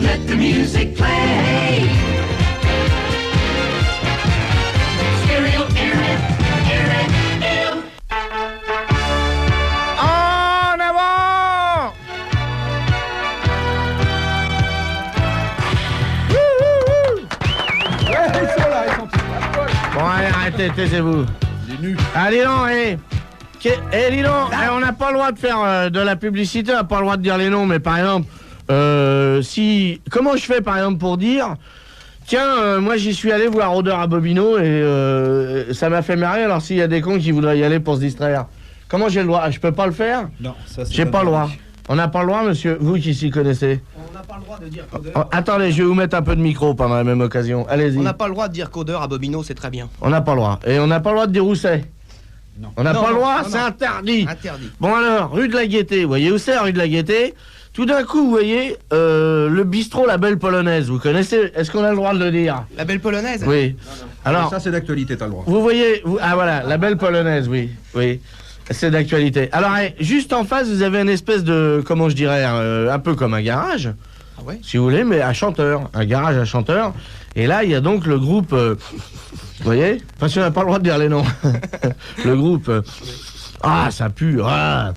Let the music play. Stereo, En avant! Ouais, ils sont là, ils sont tous là. Bon, allez, arrêtez, taisez-vous. Il est nu. Ah, dis donc, dis donc, on n'a pas le droit de faire de la publicité, on n'a pas le droit de dire les noms, mais par exemple, comment je fais par exemple pour dire, tiens, moi j'y suis allé voir Odeur à Bobino et ça m'a fait marrer, alors s'il y a des cons qui voudraient y aller pour se distraire, comment j'ai le droit? Je peux pas le faire? Non, ça c'est J'ai pas le droit. On n'a pas le droit, monsieur, vous qui s'y connaissez? On n'a pas le droit de dire Oh, codeur. attendez, je vais vous mettre un peu de micro pendant la même occasion. Allez-y. On n'a pas le droit de dire codeur à Bobino, c'est très bien. On n'a pas le droit. Et on n'a pas le droit de dire où c'est. Non. On n'a Non, pas le non, droit, non, c'est non. interdit. Interdit. Bon alors, rue de la Gaîté, vous voyez où c'est, rue de la Gaîté? Tout d'un coup, vous voyez, le bistrot La Belle Polonaise, vous connaissez? Est-ce qu'on a le droit de le dire? La belle polonaise. Oui. Alors, Ça c'est d'actualité, t'as le droit. vous voyez, ah voilà, La Belle Polonaise, oui, oui. C'est d'actualité. Alors, juste en face, vous avez une espèce de, comment je dirais, un peu comme un garage, Ah ouais. si vous voulez, mais à chanteur, un garage à chanteur. Et là, il y a donc le groupe, vous voyez? Enfin, si on n'a pas le droit de dire les noms. Le groupe, ah, ça pue, ah.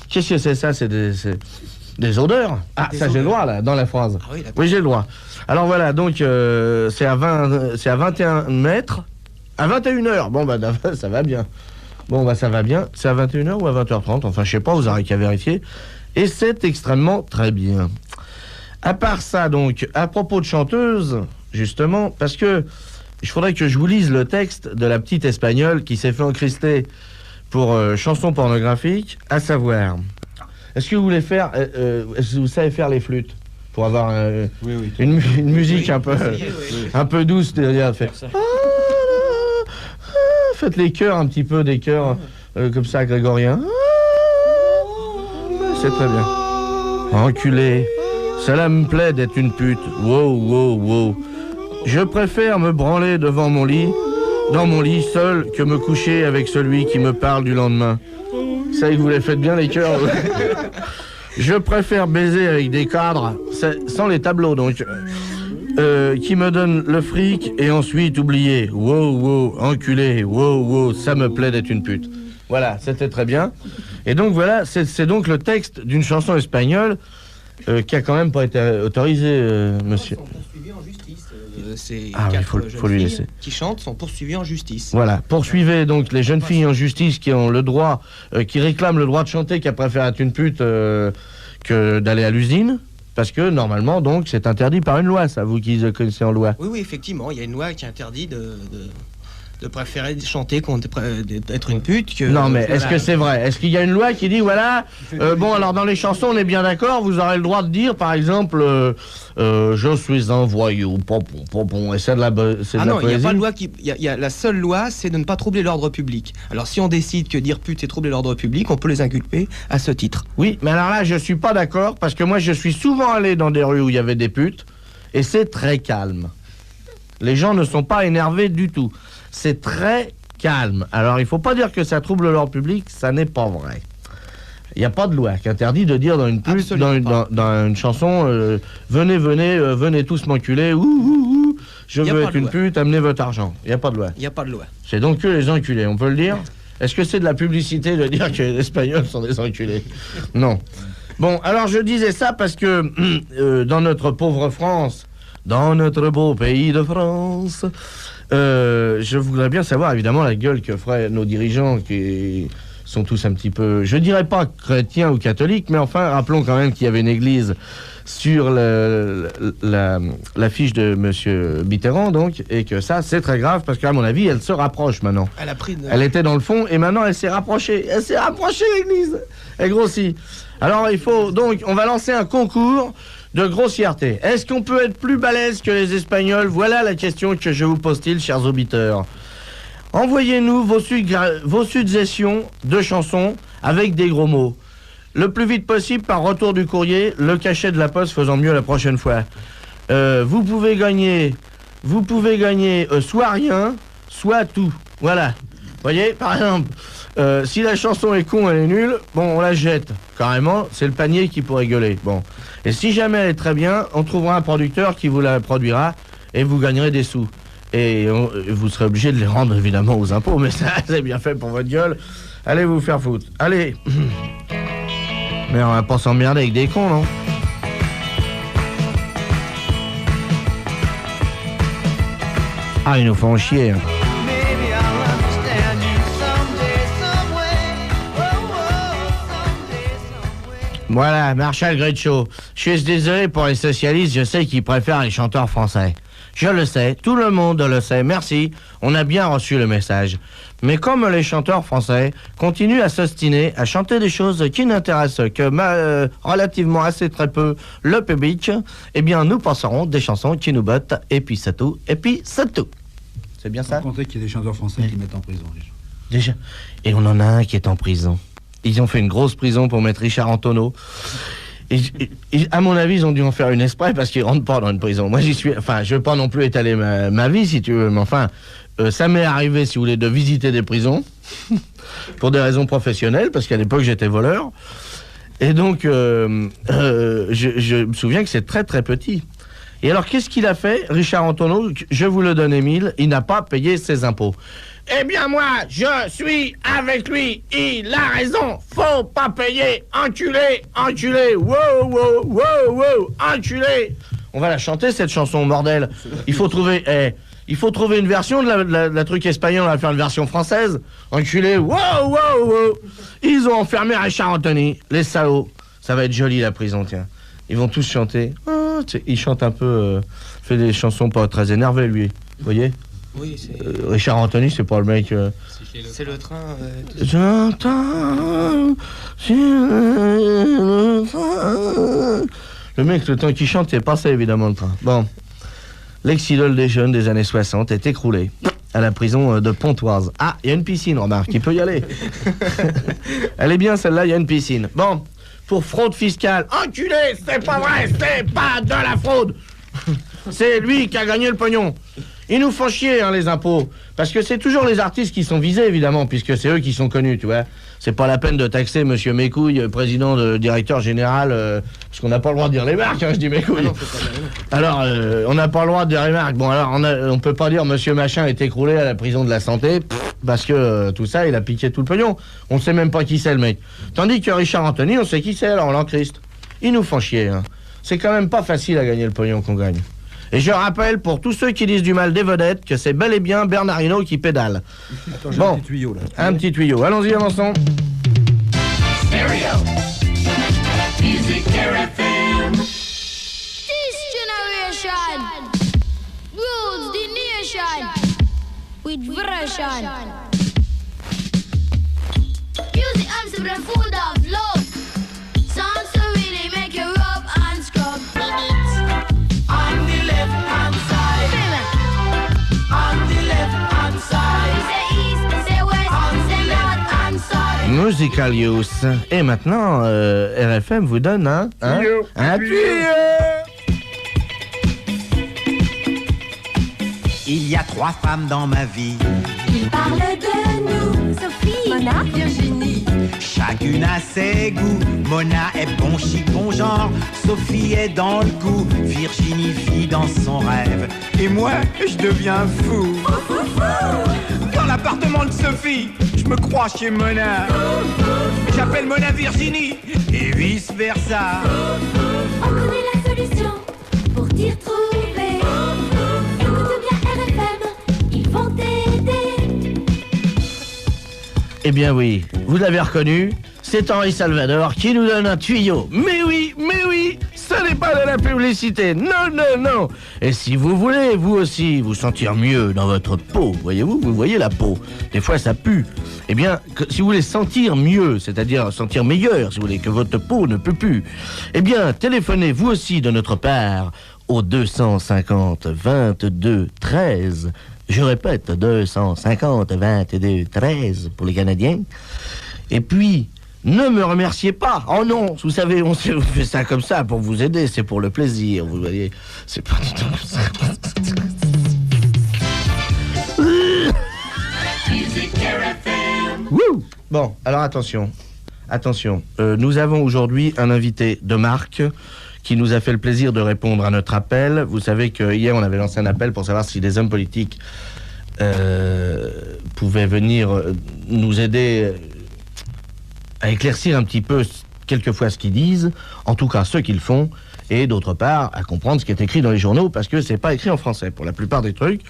Qu'est-ce que c'est ça? C'est des odeurs. Ah, Des ça j'ai le odeurs. droit, là, dans la phrase. Ah oui, d'accord. Oui, j'ai le droit. Alors voilà, donc, c'est à 21 mètres, à 21h. Bon, bah, ça va bien. Bon, bah, ça va bien. C'est à 21h ou à 20h30? Enfin, je sais pas, vous aurez qu'à vérifier. Et c'est extrêmement très bien. À part ça, donc, à propos de chanteuse, justement, parce que il faudrait que je vous lise le texte de la petite espagnole qui s'est fait encrister pour chanson pornographique, à savoir, est-ce que vous voulez faire, est-ce que vous savez faire les flûtes pour avoir Oui, oui. une musique Oui, un peu, essayez, oui. un peu douce derrière, faire. Faites les chœurs un petit peu, des chœurs comme ça, grégoriens. C'est très bien. Enculé, cela me plaît d'être une pute. Wow, wow, wow. Je préfère me branler devant mon lit, dans mon lit seul, que me coucher avec celui qui me parle du lendemain. Ça, vous les faites bien les chœurs. Je préfère baiser avec des cadres, sans les tableaux donc, qui me donnent le fric et ensuite oublier. Wow, wow, enculé, wow, wow, ça me plaît d'être une pute. Voilà, c'était très bien. Et donc voilà, c'est donc le texte d'une chanson espagnole qui a quand même pas été autorisée, monsieur. Sont poursuivis en justice. Ces Ah oui, quatre faut jeunes lui filles laisser. qui chantent sont poursuivis en justice. Voilà, poursuivez donc les jeunes filles en justice qui ont le droit, qui réclament le droit de chanter, qui préfèrent être une pute que d'aller à l'usine, parce que normalement donc c'est interdit par une loi, ça, vous qui connaissez en loi. Oui, oui, effectivement, il y a une loi qui interdit de préférer chanter d'être une pute que... Non mais que est-ce la- que c'est vrai? Est-ce qu'il y a une loi qui dit voilà, bon alors dans les chansons on est bien d'accord, vous aurez le droit de dire par exemple je suis un voyou, pompon, pompon, et c'est de la, c'est de Ah la non, il n'y a poésie. pas de loi qui... il y a la seule loi, c'est de ne pas troubler l'ordre public. Alors si on décide que dire pute c'est troubler l'ordre public, on peut les inculper à ce titre. Oui, mais alors là je suis pas d'accord parce que moi je suis souvent allé dans des rues où il y avait des putes et c'est très calme. Les gens ne sont pas énervés du tout. C'est très calme. Alors, il faut pas dire que ça trouble l'ordre public, ça n'est pas vrai. Il n'y a pas de loi qui interdit de dire dans une pute, Absolument pas. dans une chanson, venez, venez, venez tous m'enculer, je Y a veux pas être de une loi. pute, amenez votre argent. Il n'y a pas de loi. Il n'y a pas de loi. C'est donc que les enculés, on peut le dire? Est-ce que c'est de la publicité de dire que les Espagnols sont des enculés? Non. Bon, alors je disais ça parce que dans notre pauvre France, dans notre beau pays de France, je voudrais bien savoir évidemment la gueule que feraient nos dirigeants qui sont tous un petit peu, je dirais pas chrétiens ou catholiques, mais enfin rappelons quand même qu'il y avait une église sur l'affiche de Monsieur Mitterrand donc, et que ça c'est très grave parce qu'à mon avis elle se rapproche maintenant. Elle a pris de... Elle était dans le fond et maintenant elle s'est rapprochée. Elle s'est rapprochée l'église. Elle grossit. Alors il faut donc, on va lancer un concours de grossièreté. Est-ce qu'on peut être plus balèze que les Espagnols? Voilà la question que je vous pose-t-il, chers auditeurs. Envoyez-nous vos suggestions de chansons avec des gros mots. Le plus vite possible par retour du courrier, le cachet de la poste faisant mieux la prochaine fois. Vous pouvez gagner soit rien, soit tout. Voilà. voyez, par exemple, si la chanson est con, elle est nulle, bon, on la jette. Carrément, c'est le panier qui pourrait gueuler. Bon. Et si jamais elle est très bien, on trouvera un producteur qui vous la produira et vous gagnerez des sous. Et vous serez obligé de les rendre évidemment aux impôts, mais ça, c'est bien fait pour votre gueule. Allez vous faire foutre. Allez. Mais on va pas s'emmerder avec des cons, non? Ah, ils nous font chier. Hein. Voilà, Marshall Gretschau. Je suis désolé pour les socialistes, je sais qu'ils préfèrent les chanteurs français. Je le sais, tout le monde le sait, merci, on a bien reçu le message. Mais comme les chanteurs français continuent à s'ostiner, à chanter des choses qui n'intéressent que relativement assez très peu le public, eh bien nous passerons des chansons qui nous bottent, et puis c'est tout, et puis c'est tout. C'est bien ça? Sans compter qu'il y a des chanteurs français qui mettent en prison, Richard. Déjà. Et on en a un qui est en prison. Ils ont fait une grosse prison pour mettre Richard Antonio. Et, à mon avis, ils ont dû en faire une exprès parce qu'ils rentrent pas dans une prison. Moi, j'y suis. Enfin, je veux pas non plus étaler ma vie, si tu veux, mais enfin, ça m'est arrivé, si vous voulez, de visiter des prisons pour des raisons professionnelles, parce qu'à l'époque, j'étais voleur. Et donc, je me souviens que c'est très très petit. Et alors, qu'est-ce qu'il a fait, Richard Antonio? Je vous le donne, Émile, il n'a pas payé ses impôts. Eh bien moi, je suis avec lui, il a raison, faut pas payer, enculé, enculé, wow, wow, wow, wow, enculé. On va la chanter cette chanson, bordel. Il faut trouver une version de la truc espagnol, on va faire une version française. Enculé, wow, wow, wow. Ils ont enfermé Richard Anthony, les salauds. Ça va être joli la prison, tiens. Ils vont tous chanter. Oh, il chante un peu, fait des chansons pas très énervées, lui, vous voyez? Oui, c'est... Richard Anthony, c'est pas le mec... C'est le train... J'entends... Le mec, le temps qu'il chante, c'est passé, évidemment, le train. Bon. L'ex-idole des jeunes des années 60 est écroulé à la prison de Pontoise. Ah, il y a une piscine, remarque, il peut y aller. Elle est bien, celle-là, il y a une piscine. Bon, pour fraude fiscale. Enculé, c'est pas vrai, c'est pas de la fraude. C'est lui qui a gagné le pognon. Ils nous font chier, hein, les impôts. Parce que c'est toujours les artistes qui sont visés, évidemment, puisque c'est eux qui sont connus, tu vois. C'est pas la peine de taxer monsieur Mécouille, président directeur général, parce qu'on n'a pas le droit de dire les marques, hein, je dis Mécouille. Ah non, pas alors, on n'a pas le droit de dire les marques. Bon, alors, on peut pas dire monsieur machin est écroulé à la prison de la santé, parce que tout ça, il a piqué tout le pognon. On sait même pas qui c'est, le mec. Tandis que Richard Anthony, on sait qui c'est, alors, l'an Christ. Ils nous font chier, hein. C'est quand même pas facile à gagner le pognon qu'on gagne. Et je rappelle, pour tous ceux qui disent du mal des vedettes, que c'est bel et bien Bernard Hinault qui pédale. Attends, j'ai bon, un petit tuyau, là. Un petit tuyau. Allons-y, avançons. Stereo. Music FM. This generation rules the nation with version. Music and the food of love. Songs to really make you rub and scrub. On the left-hand side. On the left-hand side. Say east, say west, say north and south. Musical Youth. Et maintenant, RFM vous donne un tuyau. Il y a 3 femmes dans ma vie. Il parle de nous, Sophie, Mona, Virginie. Chacune a ses goûts. Mona est bon chic, bon genre. Sophie est dans le coup. Virginie vit dans son rêve. Et moi, je deviens fou. Dans l'appartement de Sophie, je me crois chez Mona. J'appelle Mona Virginie et vice versa. On connaît la solution pour t'y retrouver. Écoute bien RFM, ils vont t'aider. Eh bien oui, vous l'avez reconnu, c'est Henri Salvador qui nous donne un tuyau. Mais oui, ce n'est pas de la publicité, non. Et si vous voulez, vous aussi, vous sentir mieux dans votre peau, voyez-vous, vous voyez la peau, des fois ça pue. Eh bien, si vous voulez sentir mieux, c'est-à-dire sentir meilleur, si vous voulez, que votre peau ne pue plus, eh bien, téléphonez vous aussi de notre part au 250 22 13. Je répète, 250 22 13 pour les Canadiens. Et puis, ne me remerciez pas. Oh non, vous savez, on fait ça comme ça pour vous aider, c'est pour le plaisir, vous voyez. C'est pas du tout comme ça. Music FM. Wouh. Bon, alors attention. Attention. Nous avons aujourd'hui un invité de marque qui nous a fait le plaisir de répondre à notre appel. Vous savez que hier, on avait lancé un appel pour savoir si des hommes politiques pouvaient venir nous aider à éclaircir un petit peu quelquefois ce qu'ils disent, en tout cas ce qu'ils font, et d'autre part à comprendre ce qui est écrit dans les journaux, parce que c'est pas écrit en français pour la plupart des trucs.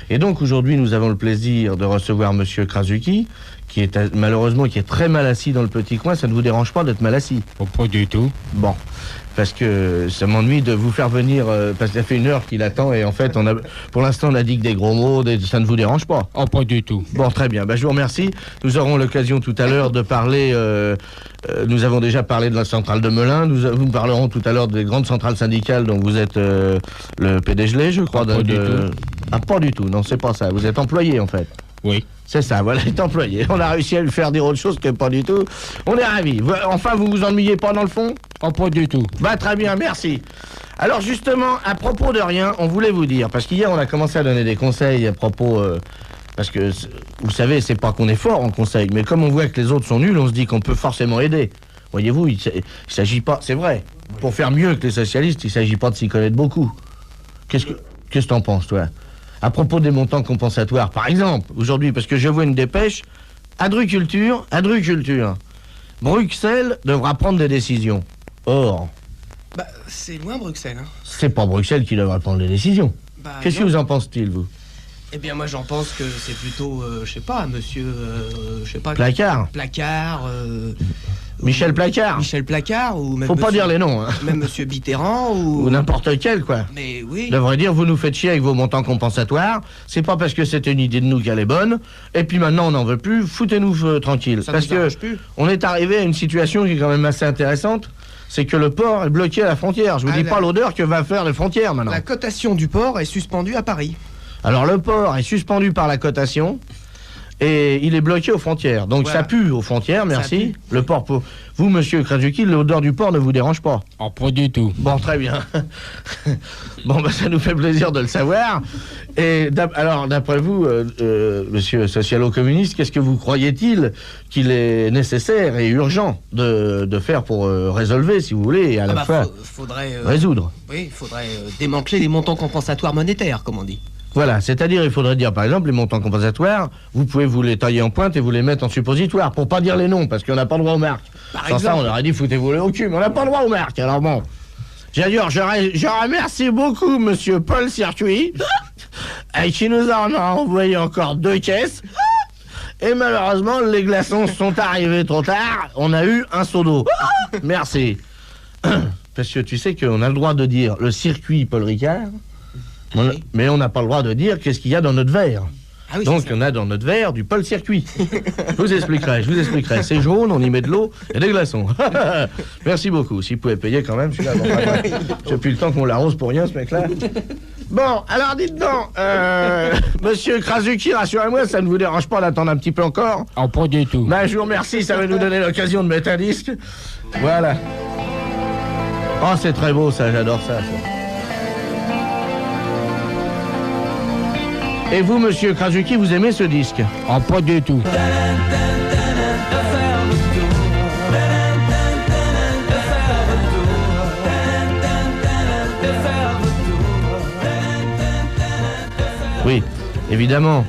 Et donc aujourd'hui, nous avons le plaisir de recevoir Monsieur Krasuki, qui est malheureusement qui est très mal assis dans le petit coin. Ça ne vous dérange pas d'être mal assis? Oh, pas du tout. Bon, parce que ça m'ennuie de vous faire venir, parce que ça fait 1 heure qu'il attend, et en fait, pour l'instant, on a dit que des gros mots, ça ne vous dérange pas? Oh, pas du tout. Bon, très bien. Je vous remercie. Nous aurons l'occasion tout à l'heure de parler. Nous avons déjà parlé de la centrale de Melun. Nous parlerons tout à l'heure des grandes centrales syndicales dont vous êtes le PDG, je crois. Pas du tout. Ah, pas du tout. Non, c'est pas ça. Vous êtes employé, en fait. Oui. C'est ça, voilà, il est employé. On a réussi à lui faire dire autre chose que pas du tout. On est ravis. Enfin, vous vous ennuyez pas dans le fond? Oh, pas du tout. Très bien, merci. Alors justement, à propos de rien, on voulait vous dire, parce qu'hier on a commencé à donner des conseils à propos... parce que, vous savez, c'est pas qu'on est fort en conseil, mais comme on voit que les autres sont nuls, on se dit qu'on peut forcément aider. Voyez-vous, il s'agit pas... C'est vrai, pour faire mieux que les socialistes, il s'agit pas de s'y connaître beaucoup. Qu'est-ce que t'en penses, toi? À propos des montants compensatoires, par exemple, aujourd'hui, parce que je vois une dépêche, agriculture, Bruxelles devra prendre des décisions. Or... c'est loin Bruxelles, hein. C'est pas Bruxelles qui devra prendre des décisions. Qu'est-ce que vous en pensez-t-il, vous? Eh bien, moi, j'en pense que c'est plutôt, je sais pas, monsieur... Placard. Michel Placard. Michel Placard, ou même... Faut pas dire les noms, hein. Même monsieur Mitterrand, ou... Ou n'importe quel, quoi. Mais oui... Devrait dire, vous nous faites chier avec vos montants compensatoires, c'est pas parce que c'était une idée de nous qu'elle est bonne, et puis maintenant on n'en veut plus, foutez-nous tranquille. Parce que on est arrivé à une situation qui est quand même assez intéressante, c'est que le port est bloqué à la frontière. Je vous dis pas l'odeur que va faire les frontières maintenant. La cotation du port est suspendue à Paris. Alors le port est suspendu par la cotation et il est bloqué aux frontières. Donc voilà. Ça pue aux frontières, merci. Le port, vous, monsieur Krasuki, l'odeur du port ne vous dérange pas? Oh, pas du tout. Bon, très bien. Bon, ça nous fait plaisir de le savoir. Et alors, d'après vous, monsieur socialo-communiste, qu'est-ce que vous croyez-il qu'il est nécessaire et urgent de faire pour résolver, si vous voulez, et à la fois faudrait résoudre? Oui, il faudrait démanteler les montants compensatoires monétaires, comme on dit. Voilà, c'est-à-dire, il faudrait dire, par exemple, les montants compensatoires, vous pouvez vous les tailler en pointe et vous les mettre en suppositoire, pour pas dire les noms, parce qu'on n'a pas le droit aux marques. Sans ça, on aurait dit, foutez-vous au cul, mais on n'a pas le droit aux marques, alors bon. D'ailleurs, je remercie beaucoup monsieur Paul Circuit, qui nous en a envoyé encore 2 caisses, et malheureusement, les glaçons sont arrivés trop tard, on a eu un seau d'eau. Merci. Parce que tu sais qu'on a le droit de dire le circuit Paul Ricard, mais on n'a pas le droit de dire qu'est-ce qu'il y a dans notre verre. Ah oui, donc on a dans notre verre du Paul Circuit. Je vous expliquerai. C'est jaune, on y met de l'eau et des glaçons. Merci beaucoup. Si vous pouvez payer quand même, celui-là. Bon, j'ai plus le temps qu'on l'arrose pour rien, ce mec-là. Bon, alors dites donc, monsieur Krasuki, rassurez-moi, ça ne vous dérange pas d'attendre un petit peu encore? Oh, pas du tout. Je vous remercie, ça va nous donner l'occasion de mettre un disque. Voilà. Oh, c'est très beau ça, j'adore ça. Et vous, monsieur Krasuki, vous aimez ce disque? Oh, pas du tout. Oui, évidemment.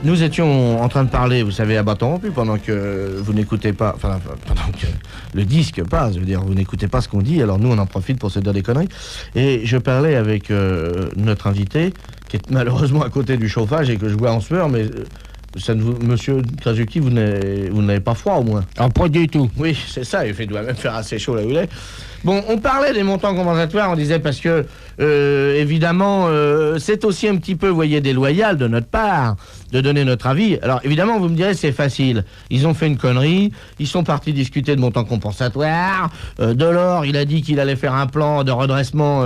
Nous étions en train de parler, vous savez, à bâton rompu, pendant que vous n'écoutez pas, enfin, pendant que le disque passe, je veux dire, vous n'écoutez pas ce qu'on dit, alors nous on en profite pour se dire des conneries. Et je parlais avec notre invité, qui est malheureusement à côté du chauffage et que je vois en sueur, mais monsieur Krasuki, vous n'avez pas froid au moins? Oh, pas du tout. Oui, c'est ça, il doit même faire assez chaud là où il est. Bon, on parlait des montants compensatoires, on disait parce que, évidemment, c'est aussi un petit peu, vous voyez, déloyal de notre part de donner notre avis. Alors, évidemment, vous me direz, c'est facile. Ils ont fait une connerie, ils sont partis discuter de montants compensatoires. Delors, il a dit qu'il allait faire un plan de redressement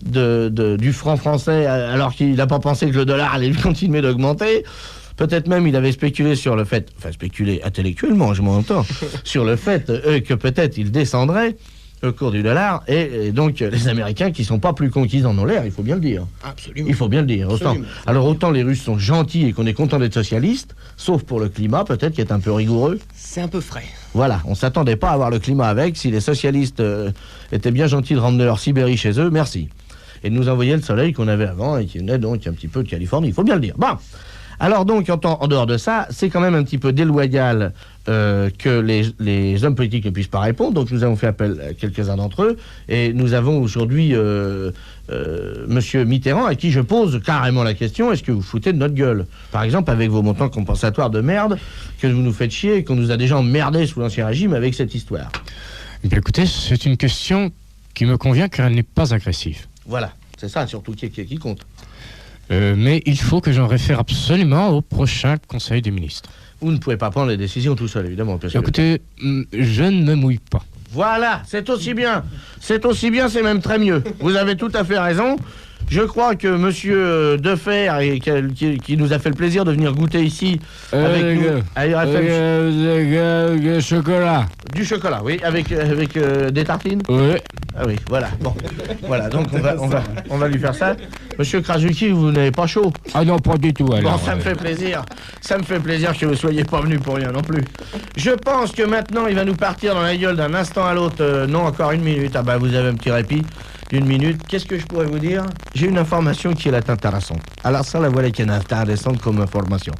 du franc français, alors qu'il n'a pas pensé que le dollar allait continuer d'augmenter. Peut-être même il avait spéculé sur le fait, enfin spéculé intellectuellement, je m'entends, sur le fait que peut-être il descendrait. le cours du dollar, et donc les Américains qui sont pas plus cons qu'ils en ont l'air, il faut bien le dire. Absolument. Il faut bien le dire. Autant, Absolument. alors autant les Russes sont gentils et qu'on est content d'être socialistes, sauf pour le climat peut-être qui est un peu rigoureux. C'est un peu frais. Voilà, on s'attendait pas à avoir le climat avec. Si les socialistes étaient bien gentils de ramener leur Sibérie chez eux, merci. Et de nous envoyer le soleil qu'on avait avant et qui venait donc un petit peu de Californie, il faut bien le dire. Bon, alors donc en dehors de ça, c'est quand même un petit peu déloyal que les hommes politiques ne puissent pas répondre. Donc nous avons fait appel à quelques-uns d'entre eux et nous avons aujourd'hui Monsieur Mitterrand à qui je pose carrément la question, est-ce que vous foutez de notre gueule? Par exemple avec vos montants compensatoires de merde que vous nous faites chier et qu'on nous a déjà emmerdés sous l'Ancien Régime avec cette histoire. Eh bien, écoutez, c'est une question qui me convient car elle n'est pas agressive. Voilà, c'est ça surtout qui compte. Mais il faut que j'en réfère absolument au prochain Conseil des ministres. Vous ne pouvez pas prendre les décisions tout seul, évidemment. Parce que... Écoutez, je ne me mouille pas. Voilà, c'est aussi bien. C'est aussi bien, c'est même très mieux. Vous avez tout à fait raison. Je crois que Monsieur Defer, qui nous a fait le plaisir de venir goûter ici avec nous à RFM, chocolat. du chocolat, oui, avec des tartines. Oui. Ah oui, voilà. Bon, voilà. Donc on va lui faire ça. Monsieur Krasuki, vous n'avez pas chaud? Ah non, pas du tout. Alors, Bon, ça me fait plaisir. Ça me fait plaisir que vous soyez pas venu pour rien non plus. Je pense que maintenant, il va nous partir dans la gueule d'un instant à l'autre. Non, encore une minute. Ah bah, vous avez un petit répit d'une minute. Qu'est-ce que je pourrais vous dire? J'ai une information qui est intéressante. Alors ça, la voilà qui est intéressante comme information.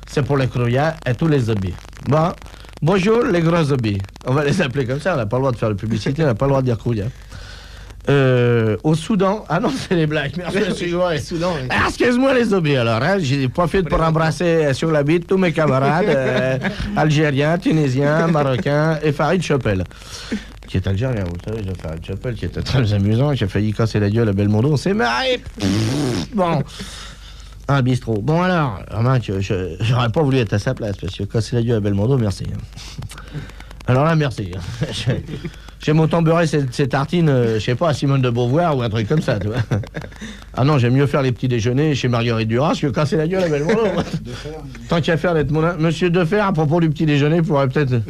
C'est pour les croyants et tous les zombies. Bon, bonjour les gros zombies. On va les appeler comme ça. On n'a pas le droit de faire de publicité. On n'a pas le droit de dire croyants. Au Soudan, ah non, c'est les blagues, merci, excuse-moi. Soudan, oui. Ah, excuse-moi les zombies alors, hein. J'ai profité pour embrasser sur la bite tous mes camarades algériens, tunisiens, marocains et Farid Chopel, qui est algérien, vous savez, Farid Chopel, qui était très amusant, qui a failli casser la gueule à Belmondo, on s'est marré. Bon, un bistrot. Bon alors, Marc, j'aurais pas voulu être à sa place, parce que casser la gueule à Belmondo, merci. Alors là, merci. J'aime autant beurrer ces tartines, je sais pas, à Simone de Beauvoir ou un truc comme ça, tu vois. Ah non, j'aime mieux faire les petits déjeuners chez Marguerite Duras que casser la gueule à Belmondo. Tant qu'à faire d'être mon... Monsieur Defer, à propos du petit déjeuner, pourrait peut-être... Un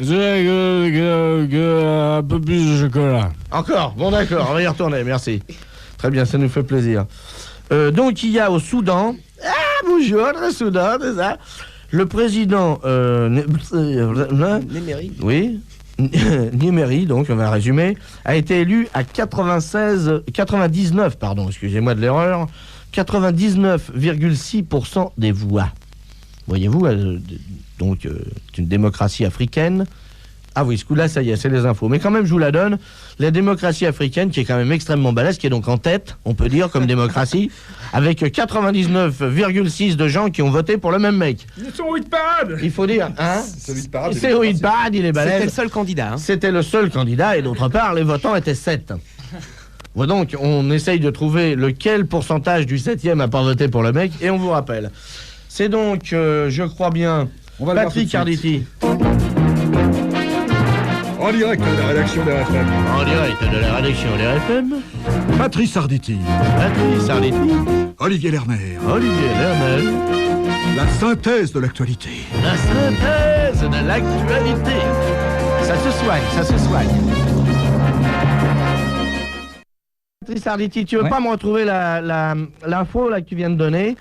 peu plus de chocolat. Encore? Bon d'accord, on va y retourner, merci. Très bien, ça nous fait plaisir. Donc il y a au Soudan... Ah, bonjour, le Soudan, c'est ça. Le président... Néméry. Oui. Néméry, donc on va résumer, a été élu à 99, excusez-moi de l'erreur, 99,6% des voix. Voyez-vous, donc c'est une démocratie africaine. Ah oui, ce coup-là, ça y est, c'est les infos. Mais quand même, je vous la donne. La démocratie africaine, qui est quand même extrêmement balèze, qui est donc en tête, on peut dire, comme démocratie, avec 99,6 de gens qui ont voté pour le même mec. Ils sont au hit parade. Il faut dire, hein? Celui de parade. C'est au hit parade, il est balèze. C'était le seul candidat. Hein. C'était le seul candidat, et d'autre part, les votants étaient 7. Bon, donc, on essaye de trouver lequel pourcentage du 7e n'a pas voté pour le mec, et on vous rappelle. C'est donc, je crois bien, On va le voir Patrick tout de Arditi. suite. En direct de la rédaction des RFM. En direct de la rédaction des RFM, Patrice Arditi. Patrick Arditi, Olivier Lerner. Olivier Lerner, La synthèse de l'actualité. la synthèse de l'actualité. Ça se soigne. Patrick Arditi, tu veux pas me retrouver l'info là que tu viens de donner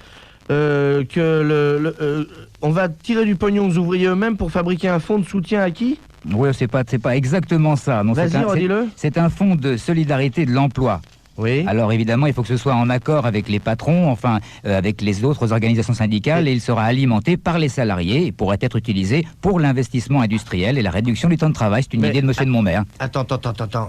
que on va tirer du pognon aux ouvriers eux-mêmes pour fabriquer un fonds de soutien à qui? Oui, c'est pas exactement ça. Non, Vas-y, redis-le. c'est un fonds de solidarité de l'emploi. Oui. Alors évidemment, il faut que ce soit en accord avec les patrons, enfin avec les autres organisations syndicales, et il sera alimenté par les salariés et pourrait être utilisé pour l'investissement industriel et la réduction du temps de travail. C'est une idée de monsieur de Montbert. Attends.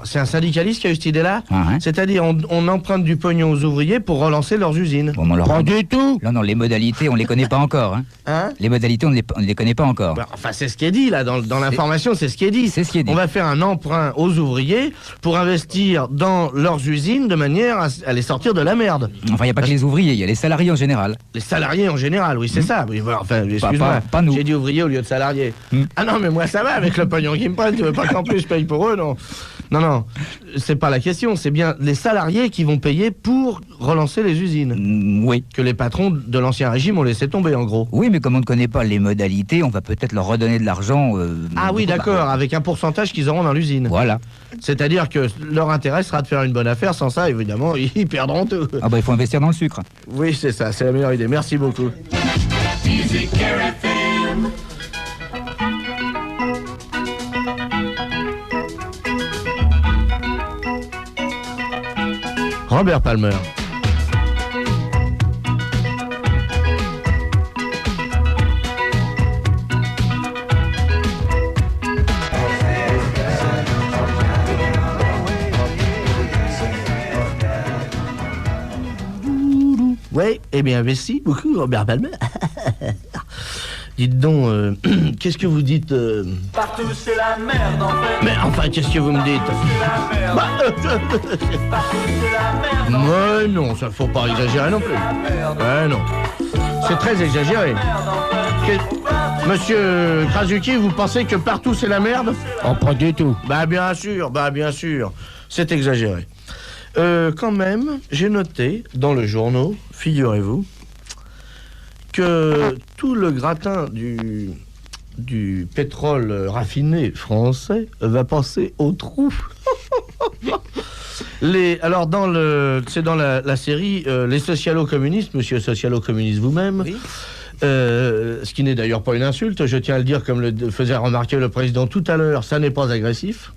C'est un syndicaliste qui a eu cette idée-là? Ah, hein. C'est-à-dire, on emprunte du pognon aux ouvriers pour relancer leurs usines. Bon, on leur... Pas du tout. Non, les modalités, on les connaît pas encore. Hein. Hein? Les modalités, on ne les connaît pas encore. Bah, enfin, c'est ce qui est dit, là, dans l'information, c'est ce qui est dit. C'est ce qui est dit. On va faire un emprunt aux ouvriers pour investir dans leurs usines de manière à les sortir de la merde. Enfin, il n'y a pas que les ouvriers, il y a les salariés en général. Les salariés en général, oui, c'est ça. Oui, voilà, enfin, excuse-moi, pas nous. j'ai dit ouvriers au lieu de salariés. Ah non, mais moi, ça va avec le pognon qu'ils me prennent. Tu veux pas qu'en plus je paye pour eux, non? Non, c'est pas la question, c'est bien les salariés qui vont payer pour relancer les usines. Oui. Que les patrons de l'ancien régime ont laissé tomber, en gros. Oui, mais comme on ne connaît pas les modalités, on va peut-être leur redonner de l'argent. Ah oui, d'accord, avec un pourcentage qu'ils auront dans l'usine. Voilà. C'est-à-dire que leur intérêt sera de faire une bonne affaire, sans ça, évidemment, ils perdront tout. Ah bah il faut investir dans le sucre. Oui, c'est ça, c'est la meilleure idée. Merci beaucoup. Music FM. Robert Palmer. Oui, eh bien, merci beaucoup, Robert Palmer. Dites donc, qu'est-ce que vous dites Partout c'est la merde en fait. Mais enfin, qu'est-ce que vous me dites C'est la merde. Partout c'est la merde. Mais non, ça faut pas exagérer non plus. Non. C'est très exagéré. Monsieur Krasuki, vous pensez que partout c'est la merde? Oh, pas du tout. Bah bien sûr. C'est exagéré. Quand même, j'ai noté dans le journal, figurez-vous, que tout le gratin du pétrole raffiné français va passer au trou. Alors c'est dans la série Les socialo-communistes, monsieur socialo-communiste vous-même. Oui. Ce qui n'est d'ailleurs pas une insulte, je tiens à le dire comme le faisait remarquer le président tout à l'heure, ça n'est pas agressif.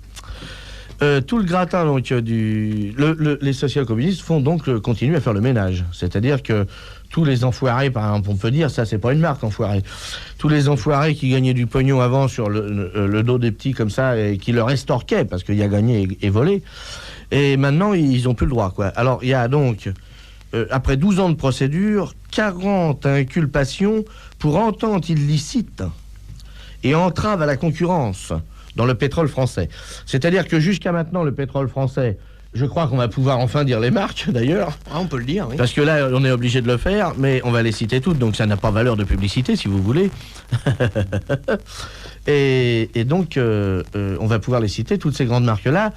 Tout le gratin donc les social-communistes font donc continuer à faire le ménage, c'est-à-dire que tous les enfoirés, par exemple, on peut dire ça, c'est pas une marque enfoiré, tous les enfoirés qui gagnaient du pognon avant sur le dos des petits comme ça et qui leur estorquaient parce qu'il y a gagné et volé, et maintenant ils ont plus le droit quoi. Alors il y a donc après 12 ans de procédure 40 inculpations pour entente illicite et entrave à la concurrence dans le pétrole français. C'est-à-dire que jusqu'à maintenant, le pétrole français, je crois qu'on va pouvoir enfin dire les marques, d'ailleurs. Ah, on peut le dire, oui. Parce que là, on est obligé de le faire, mais on va les citer toutes, donc ça n'a pas valeur de publicité, si vous voulez. et donc, on va pouvoir les citer, toutes ces grandes marques-là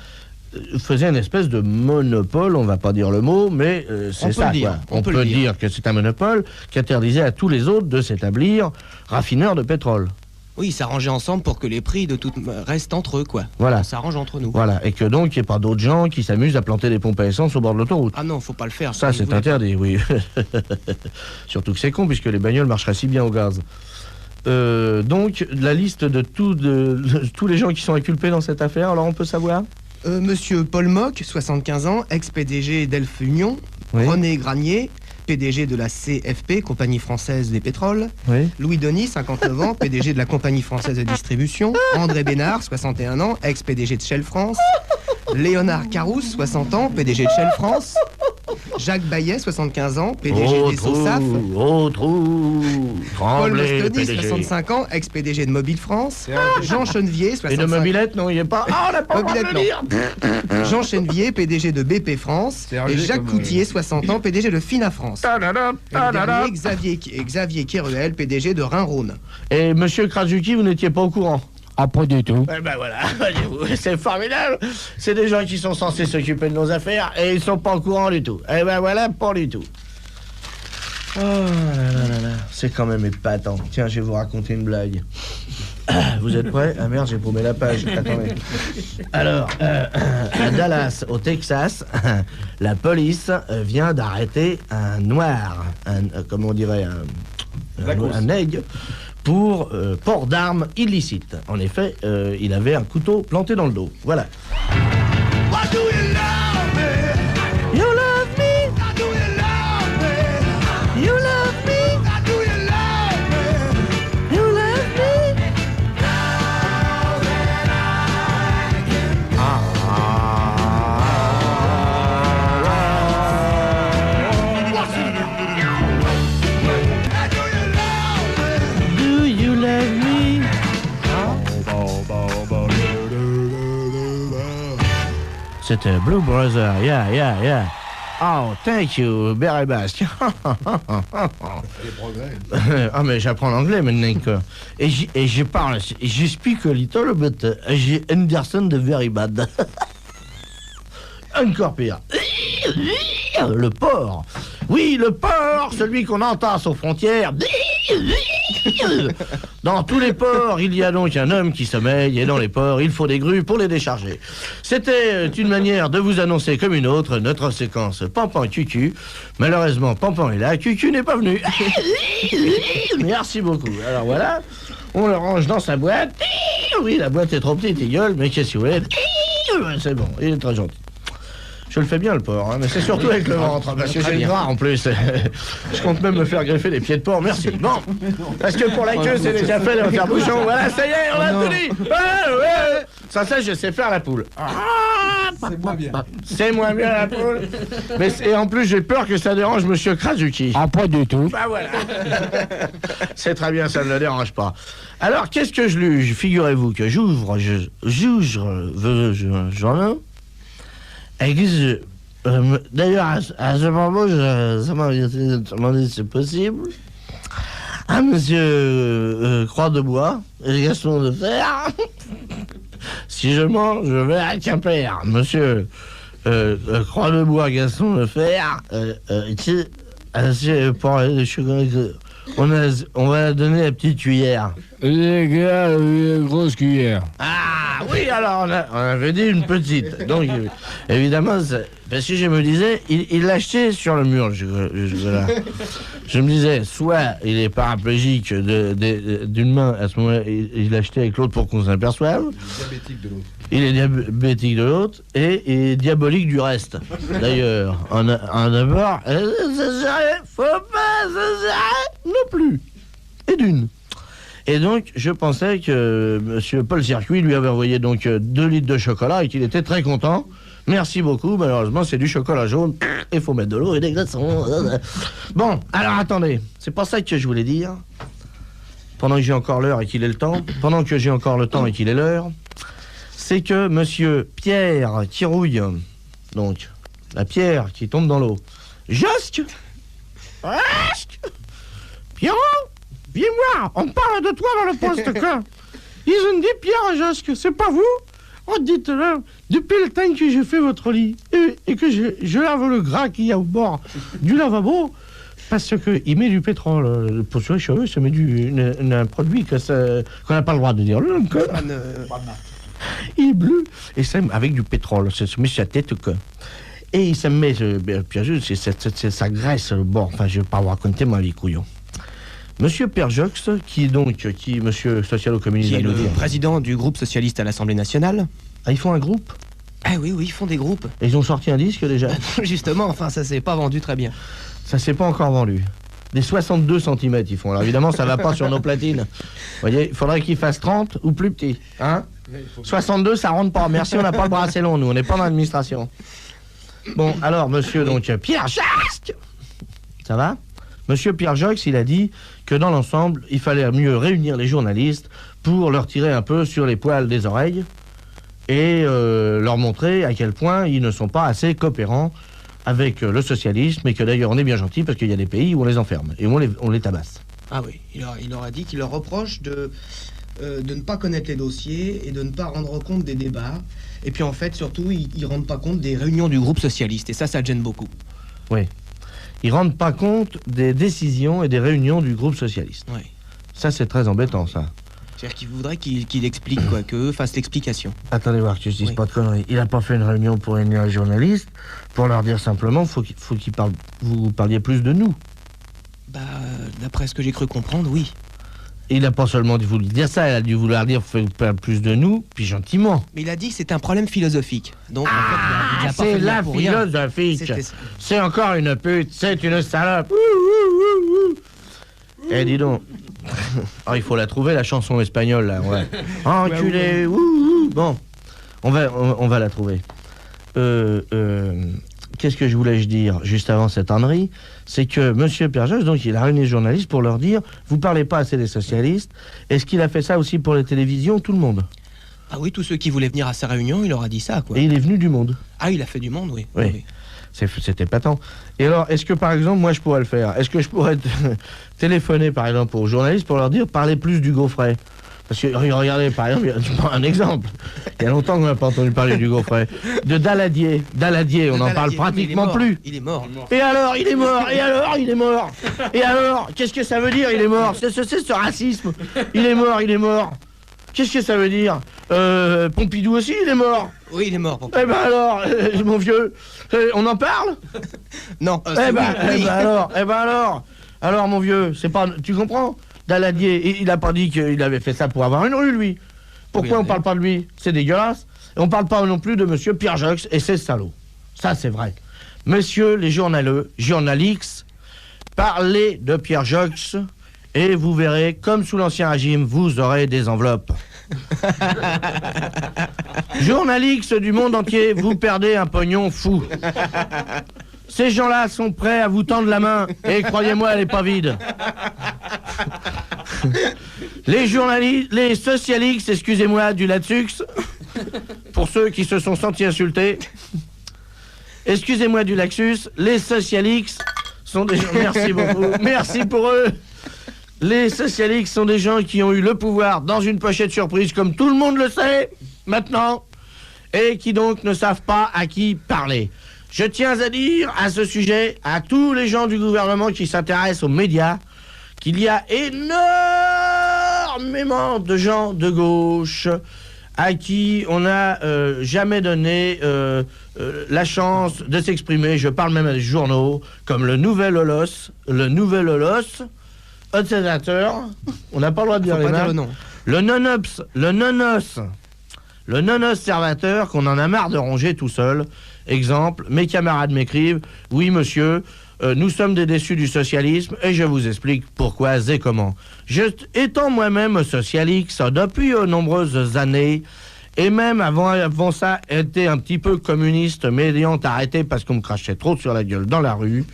faisaient une espèce de monopole, on va pas dire le mot, mais c'est ça, quoi. On peut dire que c'est un monopole qui interdisait à tous les autres de s'établir raffineurs de pétrole. Oui, ils s'arrangeaient ensemble pour que les prix de tout restent entre eux, quoi. Voilà. On s'arrange entre nous. Voilà, et que donc, il n'y ait pas d'autres gens qui s'amusent à planter des pompes à essence au bord de l'autoroute. Ah non, faut pas le faire. Ça, c'est interdit, oui. Surtout que c'est con, puisque les bagnoles marcheraient si bien au gaz. Donc, la liste de tous les gens qui sont inculpés dans cette affaire, alors on peut savoir Monsieur Paul Mock, 75 ans, ex-PDG d'Elf Union. Oui. René Granier, PDG de la CFP, Compagnie Française des Pétroles. Oui. Louis Denis, 59 ans, PDG de la Compagnie Française de Distribution. André Bénard, 61 ans, ex-PDG de Shell France. Léonard Carousse, 60 ans, PDG de Shell France. Jacques Baillet, 75 ans, PDG des SOSAF. Paul Mostoni, 65 ans, ex-PDG de Mobile France. Jean Chenevier, Et 65 de mobilette, non, il n'y est pas. Ah, on n'a pas le droit de Mobilette, le dire. Jean Chenevier, PDG de BP France. Et Jacques Coutier, 60 ans, PDG de Fina France. Ta-da-da, Et le ta-da-da. dernier, Xavier Kéruel, PDG de Rhin-Rhône. Et monsieur Krasuki, vous n'étiez pas au courant? Ah, pas du tout. Eh ben voilà, c'est formidable. C'est des gens qui sont censés s'occuper de nos affaires et ils sont pas au courant du tout. Eh ben voilà, pas du tout. Oh là là là là, c'est quand même épatant. Tiens, je vais vous raconter une blague. Vous êtes prêts? Ah merde, j'ai paumé la page. Attendez. Alors, à Dallas, au Texas, la police vient d'arrêter un noir, comment on dirait, un nègre, pour port d'armes illicite. En effet, il avait un couteau planté dans le dos. Voilà. Why do you love me? You love me, Why do you love me? you love me, Why do you love me? you love me. Do you love me? C'était Blue Brother, yeah. Oh, thank you, very best. Ah, mais j'apprends l'anglais maintenant, quoi. Et je parle, je speak a little, but je understand the very bad. encore pire. Le porc. Oui, le porc, celui qu'on entend aux frontières. Dans tous les ports, il y a donc un homme qui sommeille, et dans les ports, il faut des grues pour les décharger. C'était une manière de vous annoncer comme une autre notre séquence Pampan Cucu. Malheureusement, Pampan est là, Cucu n'est pas venu. Merci beaucoup. Alors voilà, on le range dans sa boîte. Oui, la boîte est trop petite, il gueule, mais qu'est-ce que vous voulez? C'est bon, il est très gentil. Je le fais bien, le porc, hein, mais c'est surtout avec le ventre, parce que j'ai le gras en plus. Je compte même me faire greffer les pieds de porc, merci. Bon, parce que pour la queue, c'est déjà fait, de faire bouchon. Voilà, ça y est, on a tout dit. Ouais. Ça, je sais faire la poule. C'est moins bien. C'est moins bien la poule. Et en plus, j'ai peur que ça dérange Monsieur Krasuki. Ah, pas du tout. Bah voilà. C'est très bien, ça ne le dérange pas. Alors, qu'est-ce que je luge? Figurez-vous que j'ouvre. D'ailleurs, à ce moment, ça m'a demandé si c'est possible. À monsieur Croix de Bois et Gaston de Fer. Si je mange, je vais à Quimper. Monsieur Croix de Bois, Gaston de Fer, pour les chocolats, on va donner la petite cuillère. Les gars, une grosse cuillère. Ah oui, alors on avait dit une petite. Donc évidemment, parce que je me disais, il l'achetait sur le mur. Je me disais, soit il est paraplégique d'une main, à ce moment-là, il l'achetait avec l'autre pour qu'on s'aperçoive. Il est diabétique de l'autre et diabolique du reste. D'ailleurs, en d'abord, faut pas non plus. Et d'une. Et donc, je pensais que monsieur Paul Circuit lui avait envoyé donc 2 litres de chocolat et qu'il était très content. Merci beaucoup. Malheureusement, c'est du chocolat jaune. Il faut mettre de l'eau et des glaçons. Bon, alors attendez. C'est pas ça que je voulais dire. Pendant que j'ai encore l'heure et qu'il est le temps. Pendant que j'ai encore le temps et qu'il est l'heure. C'est que monsieur Pierre qui rouille. Donc, la pierre qui tombe dans l'eau. Josque Pierrot, viens voir, on parle de toi dans le poste que. Ils ont dit Pierre Josque, c'est pas vous? Oh, dites-le, depuis le temps que j'ai fait votre lit et que je lave le gras qu'il y a au bord du lavabo, parce qu'il met du pétrole pour sur les cheveux, ça met un produit qu'on n'a pas le droit de dire. Il est bleu, et ça avec du pétrole, ça se met sur la tête que. Et ça me met, Pierre Josque, c'est sa graisse, bon, enfin je vais pas vous raconter ma vie couillon. Monsieur Perjox, monsieur socialo-communiste... Qui est le président du groupe socialiste à l'Assemblée nationale. Ah, ils font un groupe? Ah oui, ils font des groupes. Et ils ont sorti un disque déjà? Justement, enfin, ça s'est pas vendu très bien. Ça s'est pas encore vendu. Des 62 cm ils font. Alors évidemment, ça va pas sur nos platines. Vous voyez, il faudrait qu'ils fassent 30 ou plus petit. Hein? 62, ça rentre pas. Merci, on n'a pas le bras assez long, nous. On n'est pas dans l'administration. Bon, alors, monsieur, donc, Pierre Jasque. Ça va? Monsieur Pierre Jox, il a dit que dans l'ensemble, il fallait mieux réunir les journalistes pour leur tirer un peu sur les poils des oreilles et leur montrer à quel point ils ne sont pas assez coopérants avec le socialisme et que d'ailleurs on est bien gentil parce qu'il y a des pays où on les enferme et où on les tabasse. Ah oui, il leur a dit qu'il leur reproche de ne pas connaître les dossiers et de ne pas rendre compte des débats. Et puis en fait, surtout, ils ne rendent pas compte des réunions du groupe socialiste et ça gêne beaucoup. Oui. Ils rendent pas compte des décisions et des réunions du groupe socialiste. Oui. Ça, c'est très embêtant, ça. C'est-à-dire qu'il voudrait qu'il explique, quoi, qu'eux fassent l'explication. Attendez voir que je dise pas de conneries. Il n'a pas fait une réunion pour réunir les journalistes, pour leur dire simplement, vous parliez plus de nous. Bah, d'après ce que j'ai cru comprendre, oui. Il n'a pas seulement voulu dire ça, il a dû vouloir dire plus de nous, puis gentiment. Mais il a dit que c'est un problème philosophique. Donc, en fait, il a pas c'est fait la pour rien. philosophique. C'est encore une pute, c'est une salope. Eh, dis donc. Oh, il faut la trouver, la chanson espagnole, là. Ouais. Enculé, Bon, on va la trouver. Qu'est-ce que je voulais dire juste avant cette ânerie? C'est que monsieur Perjox, donc, il a réuni les journalistes pour leur dire vous parlez pas assez des socialistes. Est-ce qu'il a fait ça aussi pour les télévisions, tout le monde? Ah oui, tous ceux qui voulaient venir à sa réunion, il leur a dit ça, quoi. Et il est venu du monde. Ah, il a fait du monde, oui. Oui. C'était épatant. Et alors, est-ce que par exemple, moi je pourrais le faire? Est-ce que je pourrais téléphoner par exemple aux journalistes pour leur dire parlez plus du Gaufret? Parce que regardez, par exemple, je prends un exemple. Il y a longtemps qu'on n'a pas entendu parler du Gaufret. De Daladier. Daladier, on n'en parle pratiquement plus. Il est mort. Et alors, il est mort. Et alors, il est mort. Et alors, qu'est-ce que ça veut dire, il est mort? C'est ce racisme. Il est mort, il est mort. Qu'est-ce que ça veut dire? Pompidou aussi, il est mort. Oui, il est mort. Eh ben alors, mon vieux, on en parle? Non. Eh ben alors, mon vieux, c'est pas, tu comprends? Daladier, il a pas dit qu'il avait fait ça pour avoir une rue, lui. Pourquoi on parle pas de lui? C'est dégueulasse. Et on parle pas non plus de monsieur Pierre Jox et ses salauds. Ça, c'est vrai. Messieurs les journalistes, parlez de Pierre Jox et vous verrez, comme sous l'Ancien Régime, vous aurez des enveloppes. Journalistes du monde entier, vous perdez un pognon fou. Ces gens-là sont prêts à vous tendre la main, et croyez-moi, elle n'est pas vide. Les journalistes, les socialistes, excusez-moi du lapsus, pour ceux qui se sont sentis insultés, excusez-moi du lapsus, les socialistes sont des gens... Merci beaucoup, merci pour eux. Les socialistes sont des gens qui ont eu le pouvoir dans une pochette surprise, comme tout le monde le sait, maintenant, et qui donc ne savent pas à qui parler. Je tiens à dire à ce sujet, à tous les gens du gouvernement qui s'intéressent aux médias, qu'il y a énormément de gens de gauche à qui on n'a jamais donné la chance de s'exprimer. Je parle même à des journaux comme le Nouvel Holos, Observateur, on n'a pas le droit de dire, le nom. Le Non-Observateur, qu'on en a marre de ronger tout seul. Exemple, mes camarades m'écrivent, oui monsieur, nous sommes des déçus du socialisme et je vous explique pourquoi et comment. Étant moi-même socialiste depuis de nombreuses années, et même avant ça, était un petit peu communiste, mais ayant arrêté parce qu'on me crachait trop sur la gueule dans la rue,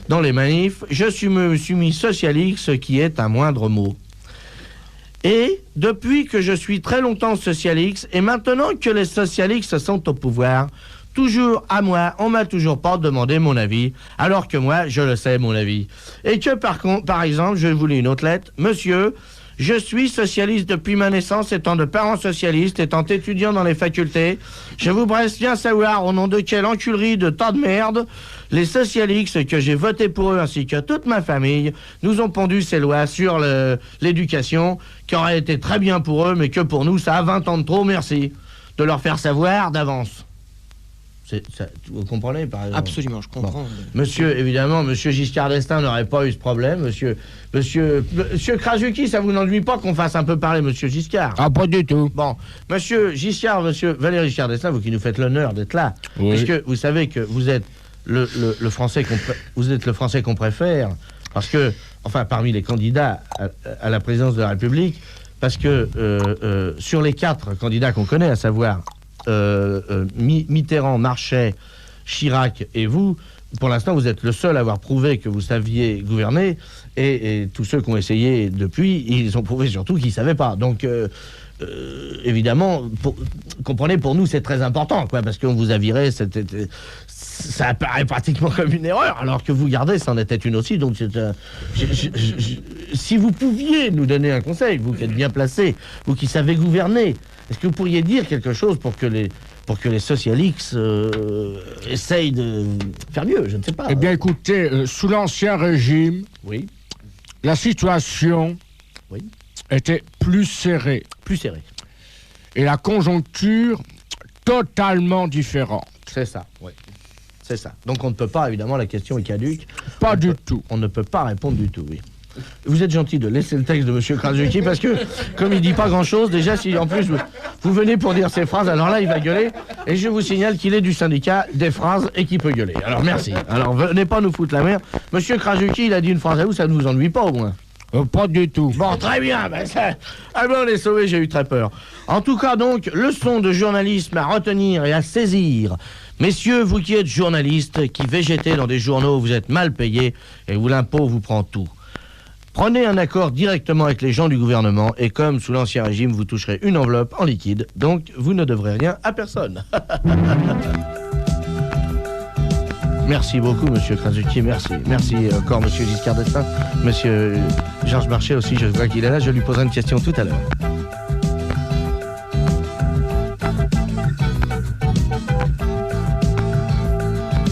dans les manifs, me suis mis socialiste, ce qui est un moindre mot. Et depuis que je suis très longtemps socialiste, et maintenant que les socialistes sont au pouvoir, toujours à moi, on m'a toujours pas demandé mon avis, alors que moi, je le sais, mon avis. Et que par exemple, je vous lis une autre lettre, monsieur, je suis socialiste depuis ma naissance, étant de parents socialistes, étant étudiant dans les facultés. Je vous bresse bien savoir au nom de quelle enculerie de tas de merde, les socialistes que j'ai voté pour eux ainsi que toute ma famille nous ont pondu ces lois sur l'éducation qui auraient été très bien pour eux, mais que pour nous, ça a 20 ans de trop, merci. De leur faire savoir d'avance. Vous comprenez, par exemple? Absolument, je comprends. Bon. Monsieur Giscard d'Estaing n'aurait pas eu ce problème. Monsieur Krasuki, ça vous n'ennuie pas qu'on fasse un peu parler Monsieur Giscard? Ah, pas du tout. Bon, Monsieur Valéry Giscard d'Estaing, vous qui nous faites l'honneur d'être là, oui. Puisque vous savez que vous êtes le Français qu'on préfère, parce que, enfin, parmi les candidats à la présidence de la République, parce que sur les 4 candidats qu'on connaît, à savoir Mitterrand, Marchais, Chirac et vous, pour l'instant, vous êtes le seul à avoir prouvé que vous saviez gouverner, et tous ceux qui ont essayé depuis, ils ont prouvé surtout qu'ils ne savaient pas. Donc, évidemment, comprenez, pour nous, c'est très important, quoi, parce qu'on vous a viré, ça apparaît pratiquement comme une erreur, alors que vous gardez, c'en était une aussi. Donc, si vous pouviez nous donner un conseil, vous qui êtes bien placé, vous qui savez gouverner, est-ce que vous pourriez dire quelque chose pour que les socialistes essayent de faire mieux? Je ne sais pas. Eh bien, écoutez, sous l'Ancien Régime, oui, la situation était plus serrée. Plus serrée. Et la conjoncture totalement différente. C'est ça, oui. C'est ça. Donc on ne peut pas, évidemment, la question est caduque. Pas du tout. On ne peut pas répondre du tout, oui. Vous êtes gentil de laisser le texte de M. Krasuki parce que, comme il dit pas grand-chose, déjà, si en plus vous venez pour dire ces phrases, alors là, il va gueuler. Et je vous signale qu'il est du syndicat des phrases et qu'il peut gueuler. Alors merci. Alors venez pas nous foutre la merde. M. Krasuki, il a dit une phrase à vous, ça ne vous ennuie pas au moins? Pas du tout. Bon, très bien. Ben on est sauvés, j'ai eu très peur. En tout cas, donc, leçon de journalisme à retenir et à saisir. Messieurs, vous qui êtes journalistes, qui végétez dans des journaux, vous êtes mal payés et où l'impôt vous prend tout. Prenez un accord directement avec les gens du gouvernement et comme sous l'Ancien Régime, vous toucherez une enveloppe en liquide, donc vous ne devrez rien à personne. Merci beaucoup, Monsieur Krasuki, merci. Merci encore, Monsieur Giscard d'Estaing. Monsieur Georges Marchais aussi, je vois qu'il est là, je lui poserai une question tout à l'heure.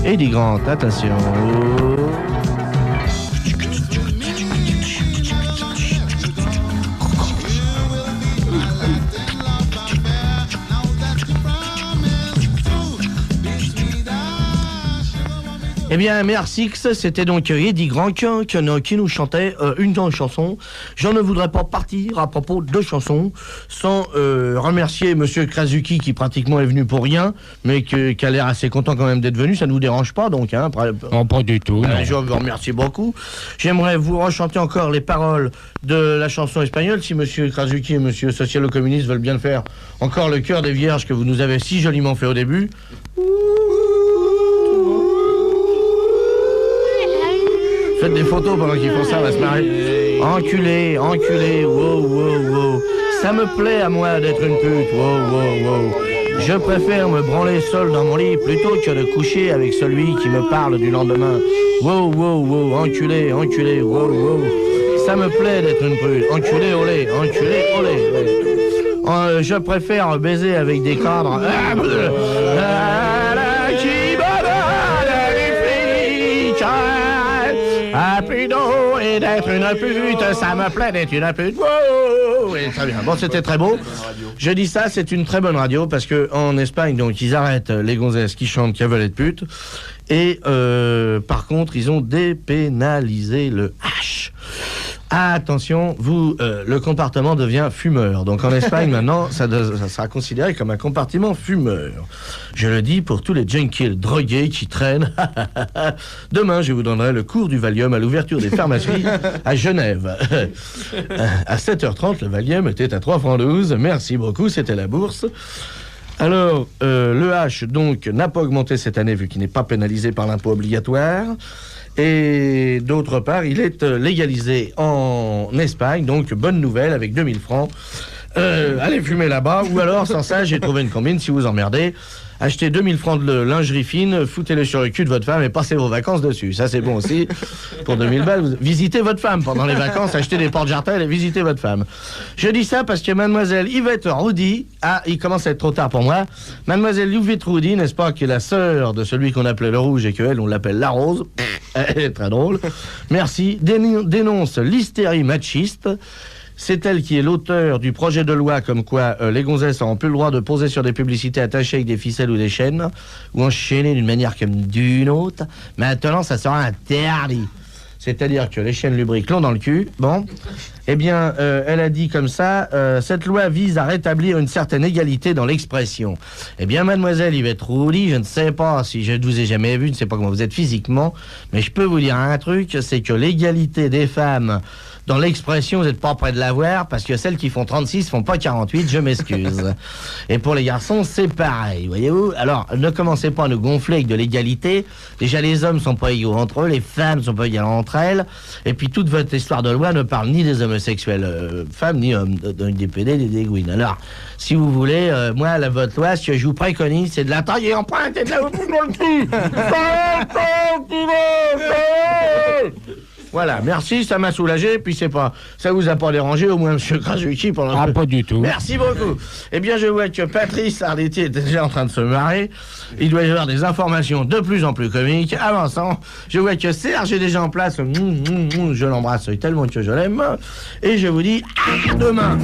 Eddie Grant, attention. Eh bien, merci, c'était donc Eddie Grant qui nous chantait une chanson. Je ne voudrais pas partir à propos de chansons sans remercier Monsieur Krasuki qui pratiquement est venu pour rien, mais qui a l'air assez content quand même d'être venu. Ça ne vous dérange pas donc hein, Non, pas du tout. Non. Je vous remercie beaucoup. J'aimerais vous rechanter encore les paroles de la chanson espagnole, si Monsieur Krasuki et Monsieur Socialo-Communiste veulent bien le faire. Encore le cœur des vierges que vous nous avez si joliment fait au début. Faites des photos pendant qu'ils font ça, on va se marrer. Enculé, enculé, wow, wow, wow. Ça me plaît à moi d'être une pute, wow, wow, wow. Je préfère me branler seul dans mon lit plutôt que de coucher avec celui qui me parle du lendemain. Wow, wow, wow, enculé, enculé, wow, wow. Ça me plaît d'être une pute. Enculé, olé, enculé, olé. Je préfère baiser avec des cadres. Plutôt et d'être une pute, ça me plaît d'être une pute. Wow, et très bien. Bon, c'était très beau. Je dis ça, c'est une très bonne radio parce que en Espagne, donc ils arrêtent les gonzesses qui chantent qui veulent être putes. Et par contre, ils ont dépénalisé le H. Attention, vous, le compartiment devient fumeur. Donc en Espagne, maintenant, ça sera considéré comme un compartiment fumeur. Je le dis pour tous les junkies drogués qui traînent. Demain, je vous donnerai le cours du Valium à l'ouverture des pharmacies à Genève. À 7h30, le Valium était à 3 francs 12. Merci beaucoup, c'était la bourse. Alors, le H, donc, n'a pas augmenté cette année vu qu'il n'est pas pénalisé par l'impôt obligatoire. Et d'autre part, il est légalisé en Espagne, donc bonne nouvelle, avec 2000 francs. Allez fumer là-bas, ou alors, sans ça, j'ai trouvé une combine, si vous emmerdez. Achetez 2000 francs de lingerie fine, foutez-le sur le cul de votre femme et passez vos vacances dessus. Ça, c'est bon aussi. Pour 2000 balles, visitez votre femme pendant les vacances, achetez des porte-jartelles et visitez votre femme. Je dis ça parce que mademoiselle Yvette Roudy, il commence à être trop tard pour moi, mademoiselle Yvette Roudy, n'est-ce pas, qui est la sœur de celui qu'on appelait le rouge et qu'elle, on l'appelle la rose, elle est très drôle, merci, dénonce l'hystérie machiste. C'est elle qui est l'auteur du projet de loi comme quoi les gonzesses n'auront plus le droit de poser sur des publicités attachées avec des ficelles ou des chaînes, ou enchaînées d'une manière comme d'une autre. Maintenant, ça sera interdit. C'est-à-dire que les chaînes lubriques l'ont dans le cul. Bon, eh bien, elle a dit comme ça, cette loi vise à rétablir une certaine égalité dans l'expression. Eh bien, mademoiselle Yvette Roudy, je ne sais pas si je ne vous ai jamais vu, je ne sais pas comment vous êtes physiquement, mais je peux vous dire un truc, c'est que l'égalité des femmes dans l'expression, vous n'êtes pas près de la voir, parce que celles qui font 36 font pas 48, je m'excuse. Et pour les garçons, c'est pareil, voyez-vous. Alors, ne commencez pas à nous gonfler avec de l'égalité. Déjà, les hommes sont pas égaux entre eux, les femmes sont pas égales entre elles. Et puis, toute votre histoire de loi ne parle ni des homosexuels femmes, ni des PD, des dégouines. Alors, si vous voulez, moi, votre loi, ce que je vous préconise, c'est de la tailler en pointe et de la dans le cul. Voilà, merci, ça m'a soulagé, puis ça vous a pas dérangé, au moins M. Krasuki pendant... Ah, pas du tout. Merci beaucoup. Eh bien, je vois que Patrice Arditi est déjà en train de se marrer. Il doit y avoir des informations de plus en plus comiques. Avançant, je vois que Serge est déjà en place. Je l'embrasse tellement que je l'aime. Et je vous dis à demain.